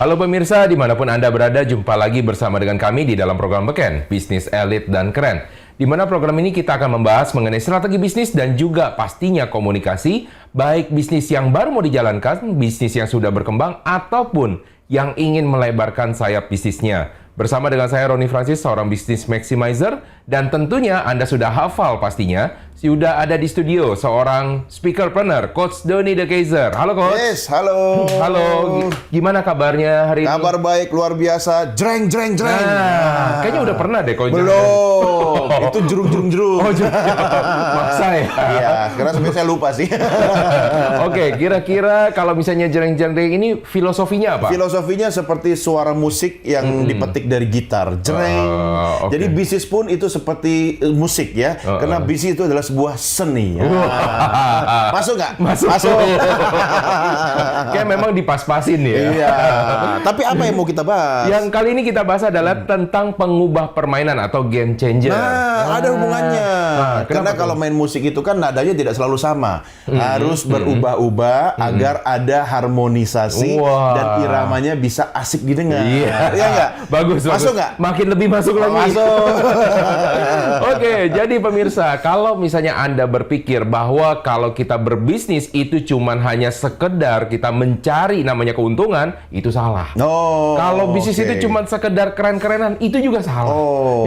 Halo pemirsa, dimanapun Anda berada, jumpa lagi bersama dengan kami di dalam program Beken, Bisnis Elit dan Keren. Di mana program ini kita akan membahas mengenai strategi bisnis dan juga pastinya komunikasi, baik bisnis yang baru mau dijalankan, bisnis yang sudah berkembang, ataupun yang ingin melebarkan sayap bisnisnya. Bersama dengan saya, Roni Francis, seorang bisnis maximizer, dan tentunya Anda sudah hafal pastinya, sudah ada di studio seorang speakerpreneur, Coach Doni De Keizer. Halo Coach. Yes, halo. Halo, gimana kabarnya hari ini? Kabar baik, luar biasa. Jreng. Nah, kayaknya udah pernah deh kalau belum. Itu jerung. Oh, maksa ya? Iya, karena sebenarnya saya lupa sih. Oke, kira-kira kalau misalnya jreng ini filosofinya apa? Filosofinya seperti suara musik yang dipetik dari gitar. Jreng. Okay. Jadi bisnis pun itu seperti musik ya. Karena bisnis itu adalah sebuah seni. Masuk nggak? Masuk. Kayak memang dipas-pasin ya. Iya. Tapi apa yang mau kita bahas? Yang kali ini kita bahas adalah tentang pengubah permainan atau game changer. Nah, ada hubungannya. Karena kalau main musik itu kan nadanya tidak selalu sama. Harus berubah-ubah agar ada harmonisasi dan iramanya bisa asik didengar. Iya nggak? Bagus. Masuk nggak? Makin lebih masuk lagi. Masuk. Oke, jadi pemirsa, kalau misalnya Anda berpikir bahwa kalau kita berbisnis itu cuman hanya sekedar kita mencari namanya keuntungan, itu salah. Kalau bisnis itu cuman sekedar keren-kerenan, itu juga salah.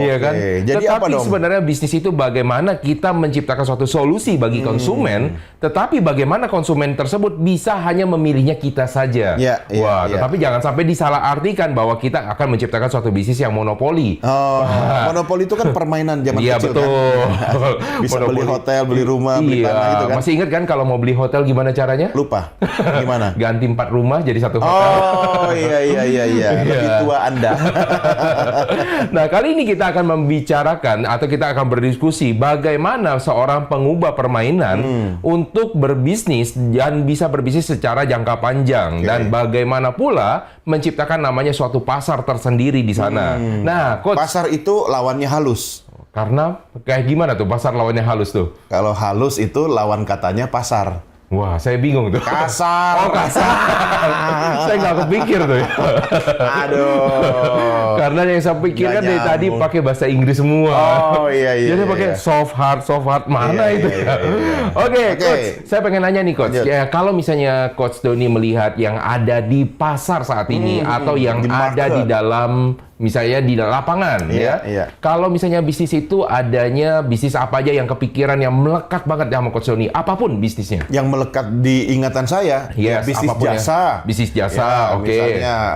Iya kan? Jadi tetapi apa dong? Sebenarnya bisnis itu bagaimana kita menciptakan suatu solusi bagi konsumen, tetapi bagaimana konsumen tersebut bisa hanya memilihnya kita saja. Tetapi jangan sampai disalahartikan bahwa kita akan menciptakan suatu bisnis yang monopoli. Monopoli itu kan permainan zaman Iya, kecil betul. kan. Bisa beli hotel, beli rumah, beli tanah gitu kan. Masih ingat kan kalau mau beli hotel gimana caranya? Lupa. Gimana? Ganti 4 rumah jadi satu hotel. Oh, iya. Lebih tua Anda. Nah, kali ini kita akan membicarakan atau kita akan berdiskusi bagaimana seorang pengubah permainan untuk berbisnis dan bisa berbisnis secara jangka panjang dan bagaimana pula menciptakan namanya suatu pasar tersendiri di sana. Nah, Coach, pasar itu lawannya halus. Karena kayak gimana tuh pasar lawannya halus tuh? Kalau halus itu lawan katanya pasar. Wah, saya bingung tuh. Kasar. Oh, kasar. Saya nggak kepikir tuh. Aduh. Karena yang saya pikirkan dari tadi pakai bahasa Inggris semua. Oh, iya. Jadi pakai soft hard. Mana itu? Oke, Coach. Saya pengen nanya nih, Coach. Ya, kalau misalnya Coach Doni melihat yang ada di pasar saat ini atau yang ada di dalam misalnya di lapangan, Kalau misalnya bisnis itu adanya bisnis apa aja yang kepikiran yang melekat banget sama Coach Doni, apapun bisnisnya. Yang melekat di ingatan saya, bisnis jasa. Bisnis jasa, oke.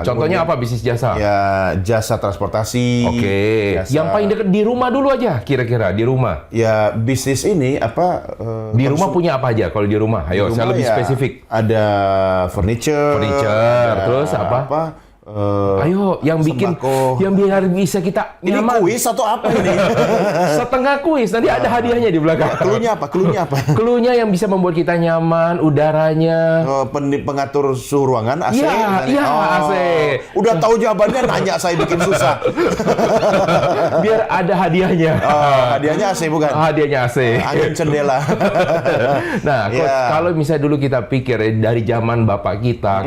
Contohnya apa bisnis jasa? Ya, jasa transportasi. Oke. Yang paling dekat di rumah dulu aja, kira-kira di rumah. Ya, bisnis ini apa? Di rumah punya apa aja kalau di rumah? Ayo, saya lebih spesifik. Ada furniture. Terus apa? Ayo, yang bikin, yang biar bisa kita nyaman. Ini kuis atau apa ini? Setengah kuis, nanti ada hadiahnya di belakang. Cluenya apa? Cluenya yang bisa membuat kita nyaman, udaranya. Pengatur suhu ruangan, AC. Iya, AC. Udah tahu jawabannya, nanya saya bikin susah. Biar ada hadiahnya. Hadiahnya AC bukan? Hadiahnya AC. Angin jendela. Nah, kalau misalnya dulu kita pikir dari zaman bapak kita,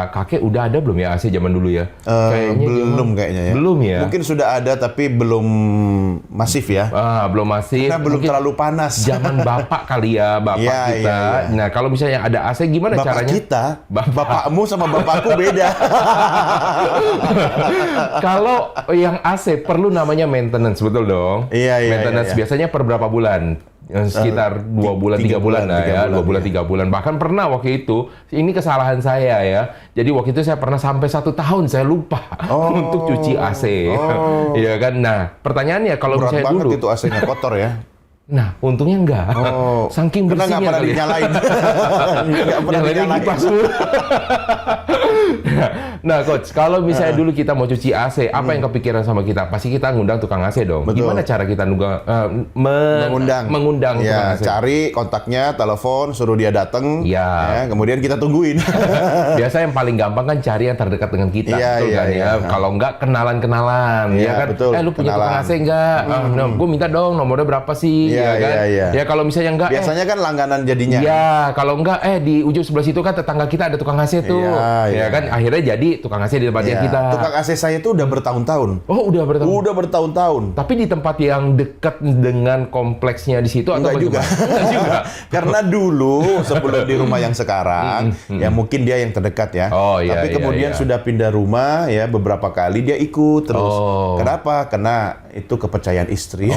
kakek udah ada belum ya AC zaman dulu ya? Kayaknya ya. Belum ya? Mungkin sudah ada tapi belum masif ya. Belum masif. Karena belum terlalu panas. Zaman bapak kali ya, bapak kita. Iya. Nah, kalau misalnya ada AC gimana caranya? Bapakmu sama bapakku beda. Kalau yang AC perlu namanya maintenance, betul dong? Iya. Maintenance biasanya per berapa bulan? Sekitar 2 bulan, 3 bulan lah ya. 2 bulan, 3 bulan. Bahkan pernah waktu itu, ini kesalahan saya ya. Jadi waktu itu saya pernah sampai 1 tahun, saya lupa untuk cuci AC. Iya kan? Nah, pertanyaannya kalau berat misalnya banget dulu. itu AC-nya kotor ya. Nah, untungnya enggak. Saking bersihnya nggak pernah dinyalain. Nggak pernah dinyalain. Nah, Coach, kalau misalnya dulu kita mau cuci AC, apa yang kepikiran sama kita? Pasti kita ngundang tukang AC dong. Betul. Gimana cara kita mengundang ya, tukang AC? Cari kontaknya, telepon, suruh dia datang. Ya, kemudian kita tungguin. Biasa yang paling gampang kan cari yang terdekat dengan kita, betul kan ya? Kalau enggak kenalan-kenalan, ya kan? Betul, Lu punya tukang AC enggak? Gue minta dong nomornya berapa sih? Iya, kan? iya. Ya kalau misalnya enggak Biasanya kan langganan jadinya. Iya, kalau enggak di ujung sebelah situ kan tetangga kita ada tukang AC tuh. Iya. Ya kan akhirnya jadi tukang AC di tempatnya Iya. kita. Tukang AC saya itu udah bertahun-tahun. Oh, udah bertahun. Udah bertahun-tahun. Tapi di tempat yang dekat dengan kompleksnya di situ atau Enggak juga. bagaimana? Enggak juga. Karena dulu sebelum di rumah yang sekarang, ya mungkin dia yang terdekat ya. Oh, iya, Tapi iya, kemudian iya. sudah pindah rumah ya beberapa kali dia ikut terus. Oh. Kenapa? Karena itu kepercayaan istri.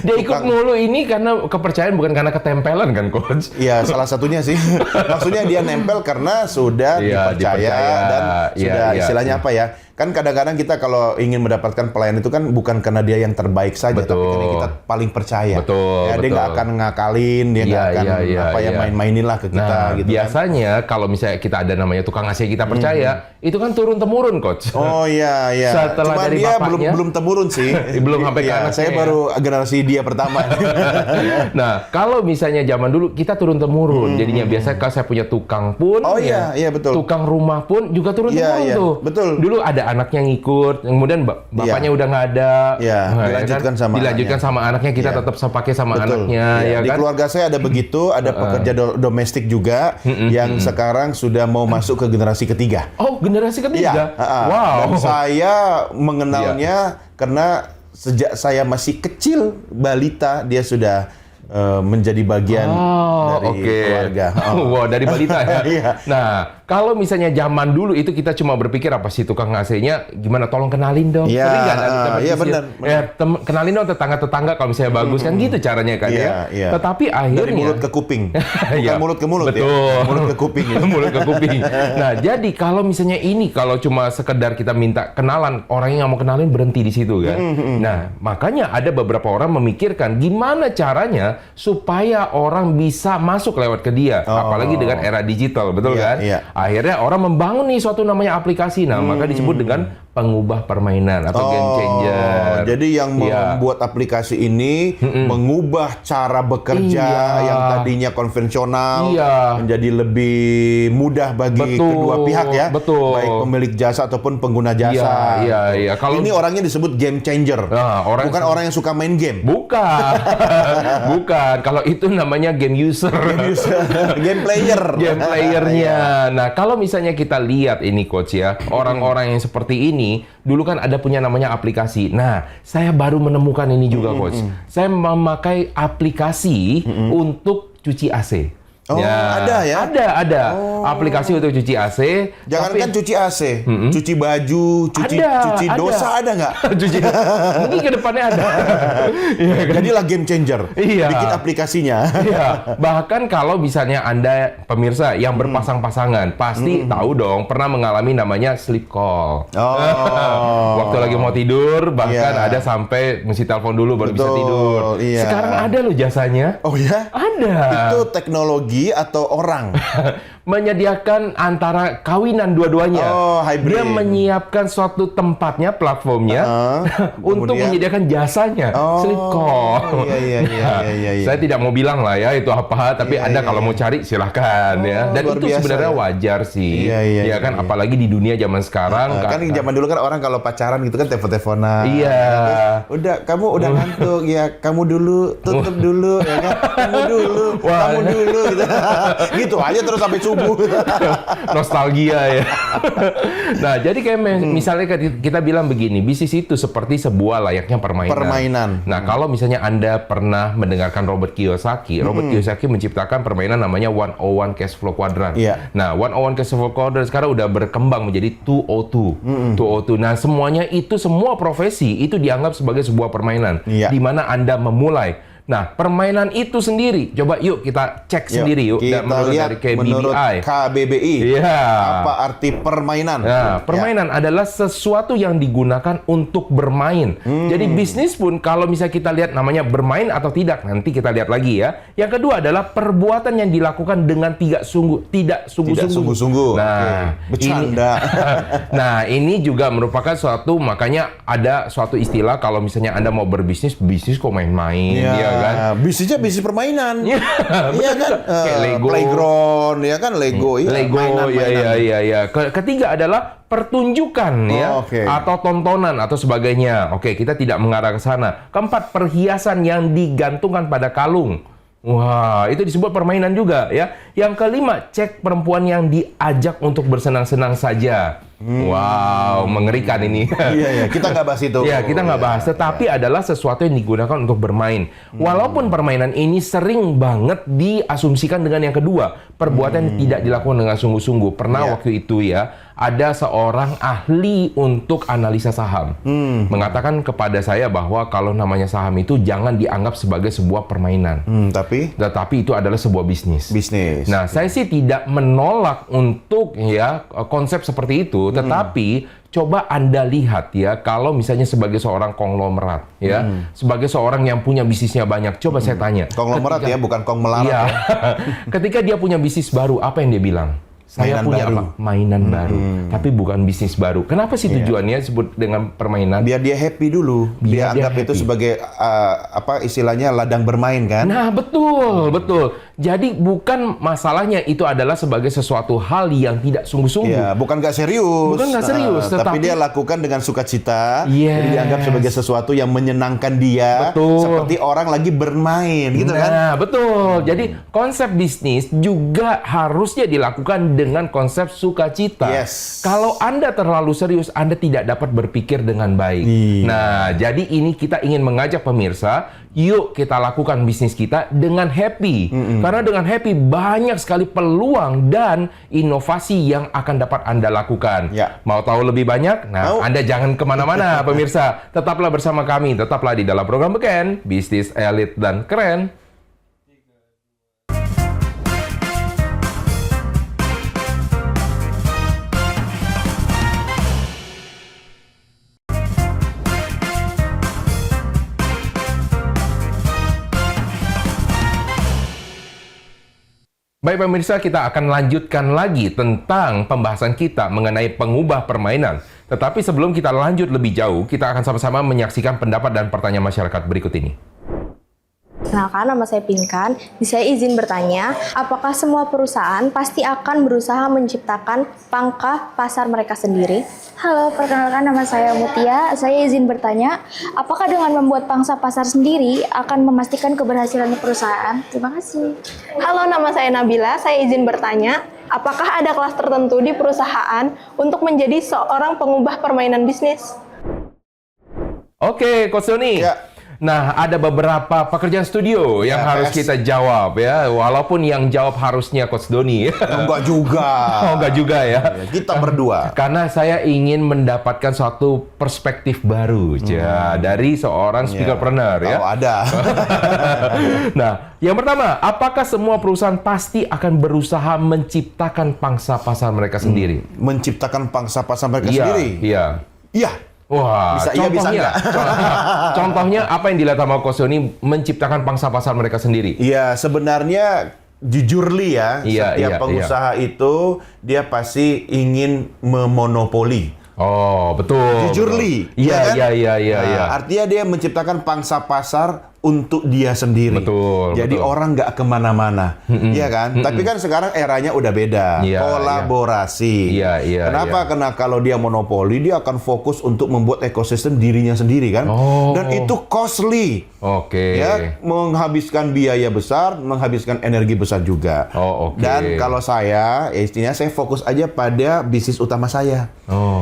Dia ikut mulu ini karena kepercayaan bukan karena ketempelan kan, Coach? Iya, salah satunya sih. Maksudnya dia nempel karena sudah Iya, dipercaya dan Iya, sudah iya. istilahnya apa ya? Kan kadang-kadang kita kalau ingin mendapatkan pelayan itu kan bukan karena dia yang terbaik saja, tapi Betul. karena kita paling percaya. Betul, Ya, dia betul. nggak akan ngakalin, dia nggak Iya, akan iya, apa ya iya. main-mainin lah ke kita Nah, gitu. biasanya kalau misalnya kita ada namanya tukang AC kita percaya, itu kan turun-temurun, Coach. Oh iya iya. Setelah Cuma dari dia bapaknya. belum temurun sih. Belum sampai ke Iya, anaknya saya ya. baru generasi dia pertama. Nah, kalau misalnya zaman dulu kita turun-temurun, jadinya biasa kalau saya punya tukang pun, Oh iya, iya betul. tukang rumah pun juga turun-temurun Iya, iya, tuh. betul. Dulu ada anaknya ngikut, kemudian bapaknya udah nggak ada. Iya, Nah, ya dilanjutkan sama dilanjutkan anaknya. sama anaknya, kita Iya. tetap pakai sama Betul. anaknya, Iya. ya Di kan? keluarga saya ada begitu, ada pekerja domestik juga yang sekarang sudah mau masuk ke generasi ketiga. Oh, generasi ketiga. Dan Wow. saya mengenalnya karena sejak saya masih kecil balita dia sudah menjadi bagian dari oke. keluarga. Wow, dari balita ya. Iya. Nah, kalau misalnya zaman dulu itu kita cuma berpikir apa sih tukang AC-nya, gimana tolong kenalin dong. Iya, Sering nggak ada tempat iya, bisnis? benar, Ya, kenalin dong tetangga-tetangga kalau misalnya bagus kan gitu caranya kan Iya, ya. iya. Tetapi akhirnya Dari mulut ke kuping. Bukan Iya, mulut ke mulut betul. ya. Mulut ke kuping. Ya. Mulut ke kuping. Nah, jadi kalau misalnya ini kalau cuma sekedar kita minta kenalan, orang yang nggak mau kenalin berhenti di situ kan. Nah, makanya ada beberapa orang memikirkan gimana caranya supaya orang bisa masuk lewat ke dia, apalagi dengan era digital, betul Iya, kan? iya. Akhirnya orang membangun nih suatu namanya aplikasi. Nah, maka disebut dengan pengubah permainan atau game changer. Jadi yang Iya. membuat aplikasi ini mengubah cara bekerja Iya. yang tadinya konvensional Iya. menjadi lebih mudah bagi Betul, kedua pihak ya, betul. baik pemilik jasa ataupun pengguna jasa. Iya, iya. Kalau Ini orangnya disebut game changer, Nah, bukan orang yang suka main game. bukan, bukan. Kalau itu namanya game user. Game player. Game playernya. Nah, kalau misalnya kita lihat ini Coach ya, orang-orang yang seperti ini, dulu kan ada punya namanya aplikasi. Nah, saya baru menemukan ini juga Coach. Saya memakai aplikasi untuk cuci AC. Oh, ada ya? Ada. Aplikasi untuk cuci AC. Jangankan tapi- cuci AC, cuci baju, cuci Ada. dosa ada nggak? cuci. Mungkin ke depannya ada. Iya kan? Jadilah game changer. Iya. Bikin aplikasinya. Iya, bahkan kalau misalnya Anda pemirsa yang berpasang-pasangan, pasti tahu dong pernah mengalami namanya sleep call. Oh. Waktu lagi mau tidur, bahkan Iya. ada sampai mesti telepon dulu baru bisa Betul, tidur. iya. Sekarang ada loh jasanya. Oh ya? Ada. Itu teknologi atau orang? Menyediakan antara kawinan dua-duanya. Oh, hybrid. Dia menyiapkan suatu tempatnya, platformnya, untuk Kemudian? menyediakan jasanya, Oh, sleep call. iya. Saya tidak mau bilang lah ya itu apa, tapi Iya, Anda iya, kalau iya. mau cari silahkan ya. Dan luar itu biasa sebenarnya ya. wajar sih. Iya, Ya kan, iya. apalagi di dunia zaman sekarang. Kan zaman dulu kan orang kalau pacaran gitu kan telepon-teleponan. Iya. Udah, kamu udah ngantuk ya. Kamu dulu, tutup dulu ya kan. Kamu dulu, Wah. kamu dulu gitu. Gitu aja terus sampai subuh. Nostalgia ya. Nah, jadi kayak misalnya kita bilang begini, bisnis itu seperti sebuah layaknya permainan. Permainan. Nah, kalau misalnya Anda pernah mendengarkan Robert Kiyosaki, Robert Kiyosaki menciptakan permainan namanya 101 Cash Flow Quadrant. Iya. Nah, 101 Cash Flow Quadrant sekarang udah berkembang menjadi 202. 202. Nah, semuanya itu, semua profesi itu dianggap sebagai sebuah permainan. Iya. Di mana Anda memulai. Nah, permainan itu sendiri, coba yuk kita cek sendiri yuk. Kita menurut lihat dari KBBI. menurut KBBI. Iya. Apa arti permainan? Nah, permainan adalah sesuatu yang digunakan untuk bermain. Jadi bisnis pun kalau misalnya kita lihat namanya bermain atau tidak, nanti kita lihat lagi ya. Yang kedua adalah perbuatan yang dilakukan dengan tidak Tidak sungguh-sungguh. sungguh-sungguh. Nah, Oke. Bercanda. Nah, ini juga merupakan suatu, makanya ada suatu istilah kalau misalnya Anda mau berbisnis, bisnis kok main-main, Iya, ya kan? Bisnisnya bisnis permainan. Iya, Iya kan? Kayak Lego. Playground, ya kan? Lego, iya. Lego, mainan-mainan. iya. Ketiga adalah pertunjukan ya, oke. atau tontonan atau sebagainya. Oke, kita tidak mengarah ke sana. Keempat, perhiasan yang digantungkan pada kalung. Wah, itu disebut permainan juga ya. Yang kelima, cek perempuan yang diajak untuk bersenang-senang saja. Wow, mengerikan ini. Iya, kita nggak bahas itu. Ya, kita nggak bahas. Tetapi adalah sesuatu yang digunakan untuk bermain. Walaupun permainan ini sering banget diasumsikan dengan yang kedua, perbuatan yang tidak dilakukan dengan sungguh-sungguh. Pernah waktu itu ya, ada seorang ahli untuk analisa saham mengatakan kepada saya bahwa kalau namanya saham itu jangan dianggap sebagai sebuah permainan. Tetapi itu adalah sebuah bisnis. Nah, saya sih tidak menolak untuk ya konsep seperti itu, tetapi coba Anda lihat ya, kalau misalnya sebagai seorang konglomerat ya, sebagai seorang yang punya bisnisnya banyak, coba saya tanya. Konglomerat ya, bukan kong melarat ya. Ketika dia punya bisnis baru, apa yang dia bilang? Saya punya mainan baru, tapi bukan bisnis baru. Kenapa sih tujuannya disebut dengan permainan? Biar dia happy dulu. Dia anggap itu sebagai apa istilahnya ladang bermain kan? Nah, betul. Jadi bukan masalahnya itu adalah sebagai sesuatu hal yang tidak sungguh-sungguh. Ya, bukan nggak serius. Tapi dia lakukan dengan sukacita. Jadi dianggap sebagai sesuatu yang menyenangkan dia. Seperti orang lagi bermain, gitu kan? Nah, betul. Jadi konsep bisnis juga harusnya dilakukan dengan konsep sukacita. Kalau Anda terlalu serius, Anda tidak dapat berpikir dengan baik. Nah, jadi ini kita ingin mengajak pemirsa, yuk kita lakukan bisnis kita dengan happy. Karena dengan happy banyak sekali peluang dan inovasi yang akan dapat Anda lakukan. Mau tahu lebih banyak? Nah, Anda jangan kemana-mana pemirsa. Tetaplah bersama kami, tetaplah di dalam program Beken, Bisnis Elit dan Keren. Baik pemirsa, kita akan lanjutkan lagi tentang pembahasan kita mengenai pengubah permainan. Tetapi sebelum kita lanjut lebih jauh, kita akan sama-sama menyaksikan pendapat dan pertanyaan masyarakat berikut ini. Kenalkan, nama saya Pinkan. Saya izin bertanya, apakah semua perusahaan pasti akan berusaha menciptakan pangkah pasar mereka sendiri? Halo, perkenalkan nama saya Mutia. Saya izin bertanya, apakah dengan membuat pangsa pasar sendiri akan memastikan keberhasilan perusahaan? Terima kasih. Halo, nama saya Nabila. Saya izin bertanya, apakah ada kelas tertentu di perusahaan untuk menjadi seorang pengubah permainan bisnis? Oke, Coach Doni. Nah, ada beberapa pekerjaan studio yang harus kita jawab ya. Walaupun yang jawab harusnya Coach Doni. Enggak juga. Enggak juga ya. Kita berdua. Karena saya ingin mendapatkan suatu perspektif baru dari seorang speakerpreneur ya. Ada. Nah, yang pertama, apakah semua perusahaan pasti akan berusaha menciptakan pangsa pasar mereka sendiri? Menciptakan pangsa pasar mereka sendiri? Iya. Wah, bisa iya, bisa enggak. Contohnya apa yang dilihat sama Coach Doni menciptakan pangsa pasar mereka sendiri? Iya, sebenarnya jujur Li ya, setiap pengusaha itu dia pasti ingin memonopoli. Oh, betul. Jujur Li. Iya. Artinya dia menciptakan pangsa pasar untuk dia sendiri. Jadi orang nggak kemana-mana, ya kan? Tapi kan sekarang eranya udah beda, kolaborasi. Kenapa? Karena kalau dia monopoli, dia akan fokus untuk membuat ekosistem dirinya sendiri kan? Dan itu costly. Ya, menghabiskan biaya besar, menghabiskan energi besar juga. Dan kalau saya, istilahnya saya fokus aja pada bisnis utama saya.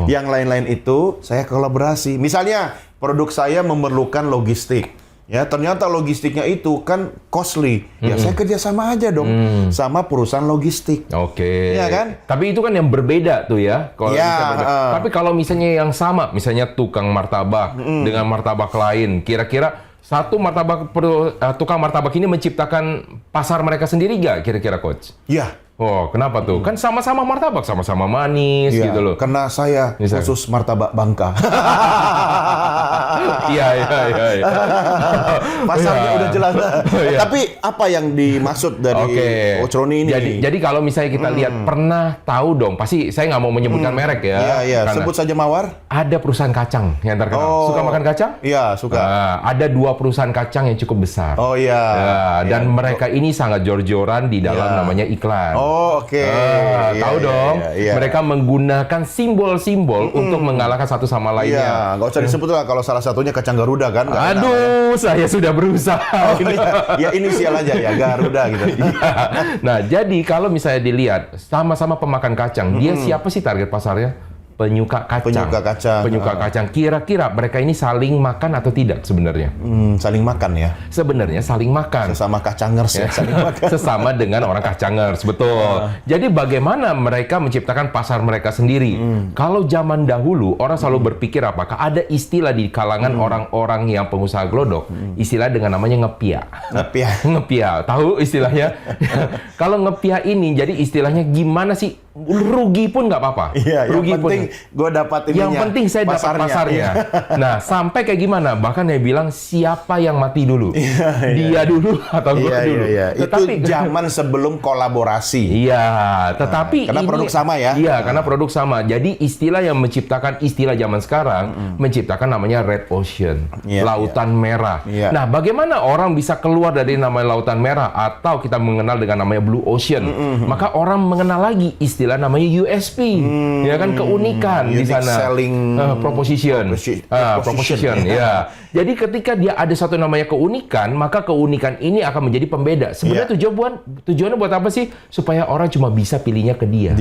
Yang lain-lain itu saya kolaborasi. Misalnya produk saya memerlukan logistik. Ya, ternyata logistiknya itu kan costly. Ya, saya kerjasama aja dong sama perusahaan logistik. Ya kan? Tapi itu kan yang berbeda tuh ya. Tapi kalau misalnya yang sama, misalnya tukang martabak dengan martabak lain, kira-kira satu martabak tukang martabak ini menciptakan pasar mereka sendiri nggak kira-kira Coach? Iya. Oh, kenapa tuh? Kan sama-sama martabak, sama-sama manis gitu loh. Karena saya khusus martabak Bangka. Iya. Pasarnya udah jelas. Iya. Tapi apa yang dimaksud dari Ochroni ini? Jadi kalau misalnya kita lihat, pernah tahu dong, pasti saya nggak mau menyebutkan merek ya. Iya. Sebut saja Mawar. Ada perusahaan kacang yang terkenal. Suka makan kacang? Iya, suka. Nah, ada 2 perusahaan kacang yang cukup besar. Oh iya. Dan mereka ini sangat jor-joran di dalam namanya iklan. Oh, oke. Tahu dong, mereka menggunakan simbol-simbol untuk mengalahkan satu sama lainnya. Iya, nggak usah disebut lah kalau salah satunya kacang Garuda kan. Aduh, saya sudah berusaha. Ya inisial aja ya, Garuda gitu. Nah, jadi kalau misalnya dilihat sama-sama pemakan kacang, dia siapa sih target pasarnya? Penyuka kacang. Penyuka kacang. Kira-kira mereka ini saling makan atau tidak sebenarnya? Saling makan ya. Sebenarnya saling makan. Sesama kacangers ya, saling makan. Sesama dengan orang kacangers, betul. Jadi bagaimana mereka menciptakan pasar mereka sendiri? Kalau zaman dahulu orang selalu berpikir apakah ada istilah di kalangan orang-orang yang pengusaha glodok, istilah dengan namanya ngepia. Ngepia. Tahu istilahnya? Kalau ngepia ini jadi istilahnya gimana sih? Rugi pun nggak apa-apa. Iya, rugi yang penting gue dapat ininya. Yang penting saya dapat pasarnya. Nah, sampai kayak gimana? Bahkan dia bilang siapa yang mati dulu? Dia dulu atau gue dulu? Tetapi itu zaman sebelum kolaborasi. Iya, tetapi karena produk sama ya. Iya, karena produk sama. Jadi istilah yang menciptakan istilah zaman sekarang menciptakan namanya Red Ocean, lautan merah. Nah, bagaimana orang bisa keluar dari namanya lautan merah atau kita mengenal dengan namanya Blue Ocean? Maka orang mengenal lagi istilah namanya USP, ya kan, keunikan di sana, selling proposition, ya. Jadi ketika dia ada satu namanya keunikan, maka keunikan ini akan menjadi pembeda. Sebenarnya tujuannya buat apa sih? Supaya orang cuma bisa pilihnya ke dia.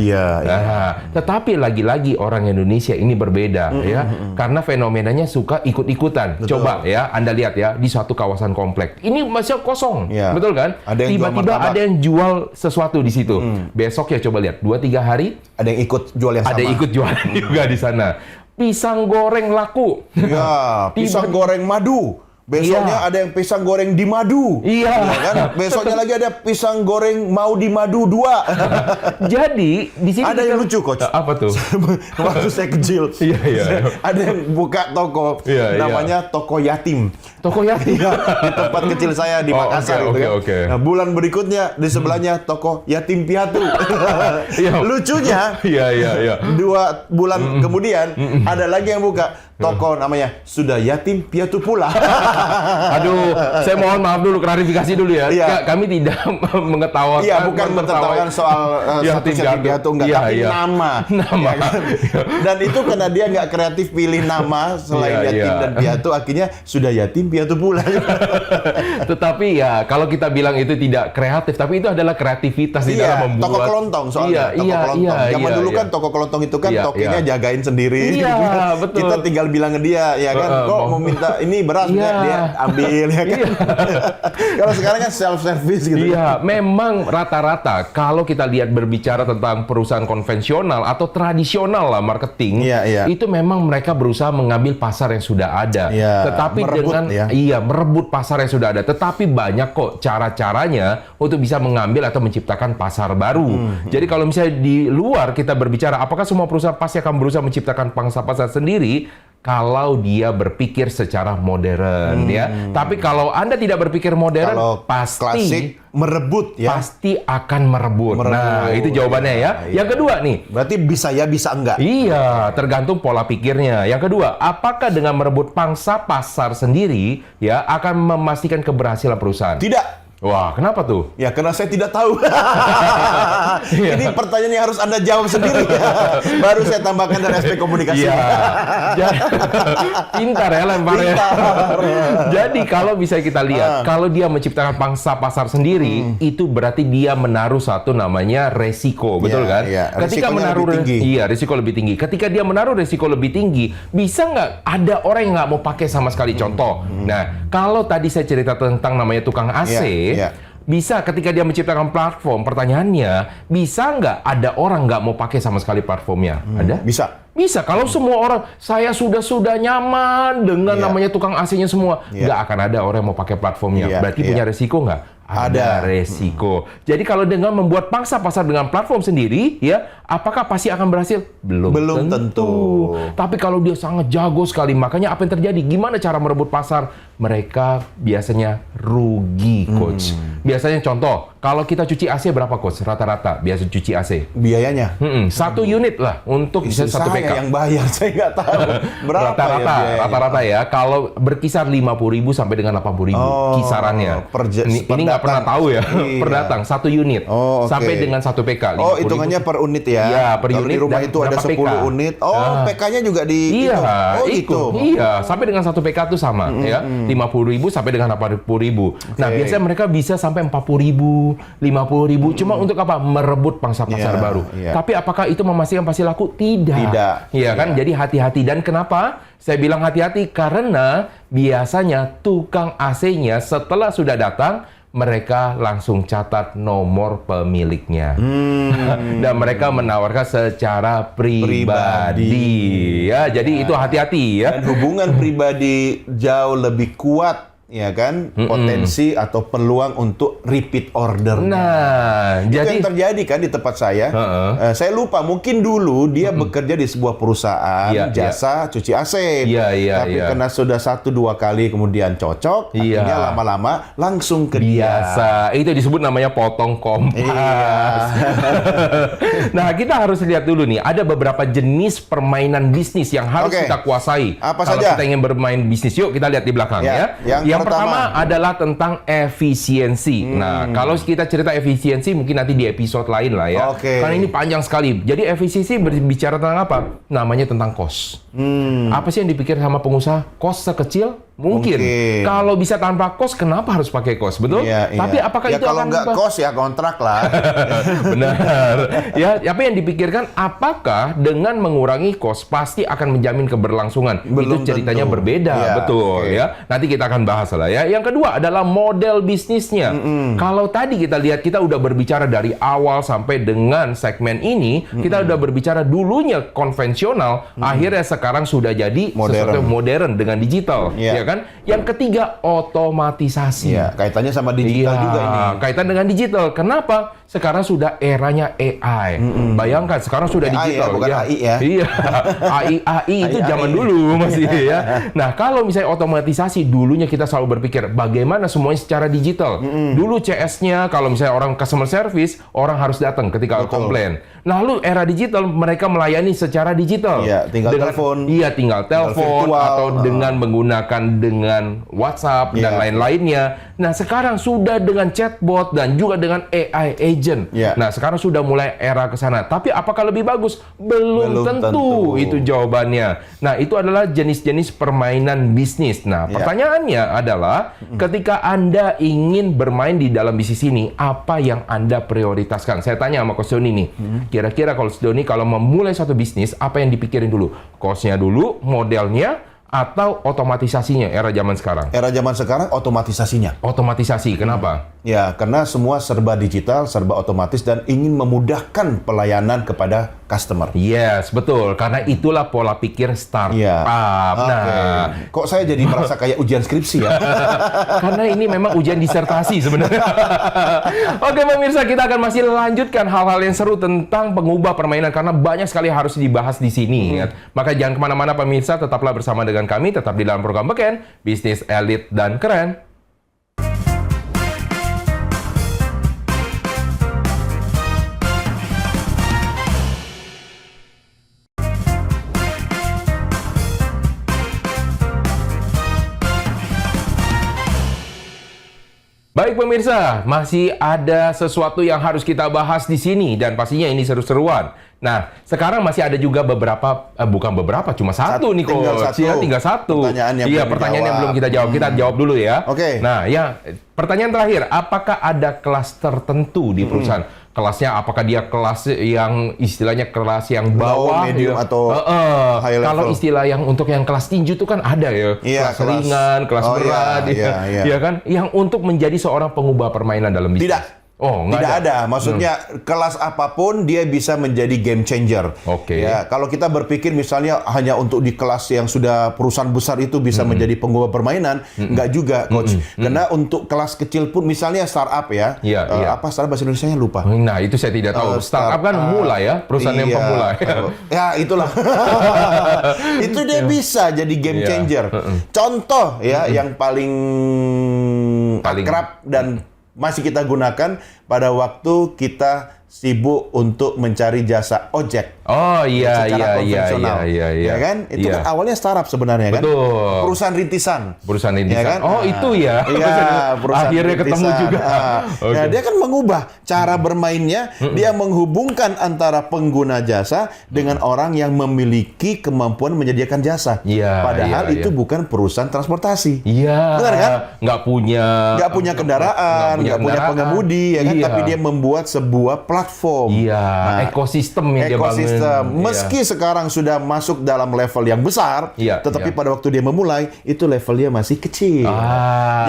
Tetapi lagi-lagi orang Indonesia ini berbeda, ya, karena fenomenanya suka ikut-ikutan. Betul. Coba ya, Anda lihat ya di suatu kawasan komplek, ini masih kosong, betul kan? Tiba-tiba ada yang jual sesuatu di situ. Besok ya coba lihat 2-3 hari ada yang ikut jual yang sama. Ada ikut jualan juga di sana. Pisang goreng laku. Ya, pisang goreng madu. Besoknya ada yang pisang goreng di madu. Iya. Kan? Besoknya lagi ada pisang goreng mau di madu 2. Jadi di sini ada yang lucu, Coach. Apa tuh? Waktu saya kecil. Iya. Ada yang buka toko namanya toko yatim. Toko yatim. Di tempat kecil saya di Makassar gitu kan. Nah, bulan berikutnya di sebelahnya toko yatim piatu. Lucunya. Iya. 2 bulan kemudian ada lagi yang buka toko namanya sudah yatim piatu pula. Aduh, saya mohon maaf dulu, klarifikasi dulu ya. Kami tidak mengetawakan. Iya, bukan menertawakan soal yatim piatu enggak, tapi nama. Ya, kan? Dan itu karena dia nggak kreatif pilih nama selain yatim dan piatu, akhirnya sudah yatim piatu pula. Tetapi ya, kalau kita bilang itu tidak kreatif, tapi itu adalah kreativitas di dalam membuat. Toko kelontong soalnya. Toko kelontong. Zaman dulu kan toko kelontong itu kan tokonya jagain sendiri. Iya, betul. Kita tinggal bilang ke dia, ya kan, kok mau minta ini beras nggak, dia ambil, ya kan. Kalau sekarang kan self service gitu. Iya, memang rata-rata kalau kita lihat berbicara tentang perusahaan konvensional atau tradisional lah marketing, itu memang mereka berusaha mengambil pasar yang sudah ada. Tetapi merebut pasar yang sudah ada. Tetapi banyak kok cara-caranya untuk bisa mengambil atau menciptakan pasar baru. Jadi kalau misalnya di luar kita berbicara, apakah semua perusahaan pasti akan berusaha menciptakan pangsa pasar sendiri? Kalau dia berpikir secara modern, ya. Tapi kalau Anda tidak berpikir modern, kalau pasti klasik merebut, ya. Pasti akan merebut. Nah, itu jawabannya ya. Yang kedua nih. Berarti bisa ya, bisa enggak? Iya, tergantung pola pikirnya. Yang kedua, apakah dengan merebut pangsa pasar sendiri, ya, akan memastikan keberhasilan perusahaan? Tidak. Wah, kenapa tuh? Ya, karena saya tidak tahu. Ini pertanyaan yang harus Anda jawab sendiri. Baru saya tambahkan dari aspek komunikasi. Pintar ya lemparnya. Jadi kalau bisa kita lihat, kalau dia menciptakan pangsa pasar sendiri, itu berarti dia menaruh satu namanya resiko, betul kan? Ketika menaruh risiko lebih tinggi. Ketika dia menaruh risiko lebih tinggi, bisa nggak ada orang yang nggak mau pakai sama sekali? Contoh. Nah, kalau tadi saya cerita tentang namanya tukang AC. Bisa ketika dia menciptakan platform, pertanyaannya, bisa nggak ada orang nggak mau pakai sama sekali platformnya? Ada? Bisa. Kalau semua orang, saya sudah nyaman dengan namanya tukang AC-nya semua, nggak akan ada orang yang mau pakai platformnya. Berarti punya resiko nggak? ada resiko. Jadi kalau dengan membuat pangsa pasar dengan platform sendiri, ya, apakah pasti akan berhasil? Belum tentu. Tapi kalau dia sangat jago sekali, makanya apa yang terjadi? Gimana cara merebut pasar? Mereka biasanya rugi, Coach. Biasanya contoh, kalau kita cuci AC berapa, Coach? Rata-rata biasa cuci AC. Biayanya? 1 unit lah untuk bisa 1 PK. Saya yang bayar, saya nggak tahu. Berapa Rata-rata ya, kalau berkisar 50.000 sampai dengan 80.000 kisarannya. Ini nggak pernah tahu ya, per datang 1 unit sampai dengan 1 PK. Hitungannya per unit ya? Iya, per kalau unit. di rumah itu ada 10 PK. Unit. PK-nya juga di gitu. Iya, sampai dengan 1 PK itu sama ya. 50.000 sampai dengan 80.000. Nah, biasanya mereka bisa sampai 40.000, 50.000. Cuma untuk apa? Merebut pangsa pasar baru. Tapi apakah itu memastikan pasti laku? Tidak. Iya kan? Jadi hati-hati. Dan kenapa saya bilang hati-hati? Karena biasanya tukang AC-nya setelah sudah datang, mereka langsung catat nomor pemiliknya. Dan mereka menawarkan secara pribadi. Ya, jadi itu hati-hati ya. Dan hubungan pribadi jauh lebih kuat, ya kan? Potensi atau peluang untuk repeat order. Nah, itu jadi yang terjadi kan di tempat saya. Saya lupa, mungkin dulu dia bekerja di sebuah perusahaan jasa cuci AC. Tapi karena sudah 1-2 kali kemudian cocok, akhirnya lama-lama langsung ke dia. Itu disebut namanya potong kompas. Nah, kita harus lihat dulu nih, ada beberapa jenis permainan bisnis yang harus kita kuasai. Apa kalau saja? kita ingin bermain bisnis, yuk kita lihat di belakang ya. Yang pertama adalah tentang efisiensi. Nah, kalau kita cerita efisiensi mungkin nanti di episode lain lah ya. Karena ini panjang sekali. Jadi efisiensi berbicara tentang apa? Namanya tentang cost. Apa sih yang dipikir sama pengusaha? Cost sekecil mungkin. Kalau bisa tanpa cost, kenapa harus pakai cost? Betul? Tapi apakah itu kalau akan nggak cost ya kontrak lah. Benar. Ya, apa yang dipikirkan? Apakah dengan mengurangi cost pasti akan menjamin keberlangsungan? Itu ceritanya berbeda, betul ya. Nanti kita akan bahas lah ya. Yang kedua adalah model bisnisnya. Kalau tadi kita lihat, kita udah berbicara dari awal sampai dengan segmen ini, kita udah berbicara dulunya konvensional, akhirnya sekarang sudah jadi sesuatu modern dengan digital. Kan? Yang ketiga, otomatisasi. Kaitannya sama digital juga ini. Kaitan dengan digital. Kenapa? Sekarang sudah eranya AI. Bayangkan, sekarang sudah digital. Bukan AI ya. Iya. AI itu zaman dulu masih ya. Nah, kalau misalnya otomatisasi, dulunya kita selalu berpikir bagaimana semuanya secara digital. Dulu CS-nya, kalau misalnya orang customer service, orang harus datang ketika komplain. Nah, lalu era digital, mereka melayani secara digital. Tinggal telepon. Tinggal telepon atau dengan menggunakan dengan WhatsApp dan lain-lainnya. Nah, sekarang sudah dengan chatbot dan juga dengan AI agent. Nah, sekarang sudah mulai era ke sana. Tapi apakah lebih bagus? Belum tentu. Itu jawabannya. Nah, itu adalah jenis-jenis permainan bisnis. Nah, pertanyaannya adalah ketika Anda ingin bermain di dalam bisnis ini, apa yang Anda prioritaskan? Saya tanya sama Coach Doni nih. Kira-kira Coach Doni kalau memulai suatu bisnis, apa yang dipikirin dulu? Cost-nya dulu, modelnya, atau otomatisasinya era zaman sekarang? Era zaman sekarang otomatisasinya. Otomatisasi, kenapa? Ya, karena semua serba digital, serba otomatis, dan ingin memudahkan pelayanan kepada customer. Yes, betul. Karena itulah pola pikir startup. Nah, kok saya jadi merasa kayak ujian skripsi ya? Karena ini memang ujian disertasi sebenarnya. Oke, pemirsa, kita akan masih lanjutkan hal-hal yang seru tentang pengubah permainan karena banyak sekali harus dibahas di sini. Maka jangan kemana-mana, pemirsa, tetaplah bersama dengan kami, tetap di dalam program Beken, Bisnis Elit dan Keren. Baik pemirsa, masih ada sesuatu yang harus kita bahas di sini dan pastinya ini seru-seruan. Nah, sekarang masih ada juga beberapa, bukan beberapa, cuma satu nih Coach. Tinggal satu. Pertanyaan yang belum kita jawab. Kita jawab dulu ya. Nah, pertanyaan terakhir, apakah ada kelas tertentu di perusahaan? Kelasnya, apakah dia kelas yang istilahnya kelas yang bawah, medium atau high level? Kalau istilah yang untuk yang kelas tinju itu kan ada ya, kelas ringan, kelas berat, ya kan? Yang untuk menjadi seorang pengubah permainan dalam bisnis. Oh, tidak ada. Maksudnya kelas apapun dia bisa menjadi game changer. Oke. Ya, kalau kita berpikir misalnya hanya untuk di kelas yang sudah perusahaan besar itu bisa menjadi pengubah permainan, enggak juga, coach. Karena untuk kelas kecil pun misalnya startup ya. Apa startup bahasa Indonesianya lupa. Nah, itu saya tidak tahu. Startup kan mulai ya, perusahaan yang pemula. Ya, itulah. Itu dia bisa jadi game changer. Contoh ya yang paling akrab dan masih kita gunakan pada waktu kita sibuk untuk mencari jasa ojek. Oh iya, secara konvensional. Ya kan? Itu kan awalnya startup sebenarnya kan? Betul. Perusahaan rintisan. Perusahaan rintisan. Ya kan? Oh, itu ya. Iya, perusahaan akhirnya rintisan. ketemu juga. Nah, dia kan mengubah cara bermainnya, dia menghubungkan antara pengguna jasa dengan orang yang memiliki kemampuan menyediakan jasa. Padahal itu bukan perusahaan transportasi. Iya. Benar kan? Nggak punya kendaraan, nggak punya pengemudi, ya kan? Tapi dia membuat sebuah platform. Ekosistem yang dia bangun. Meski sekarang sudah masuk dalam level yang besar, tetapi pada waktu dia memulai, itu levelnya masih kecil.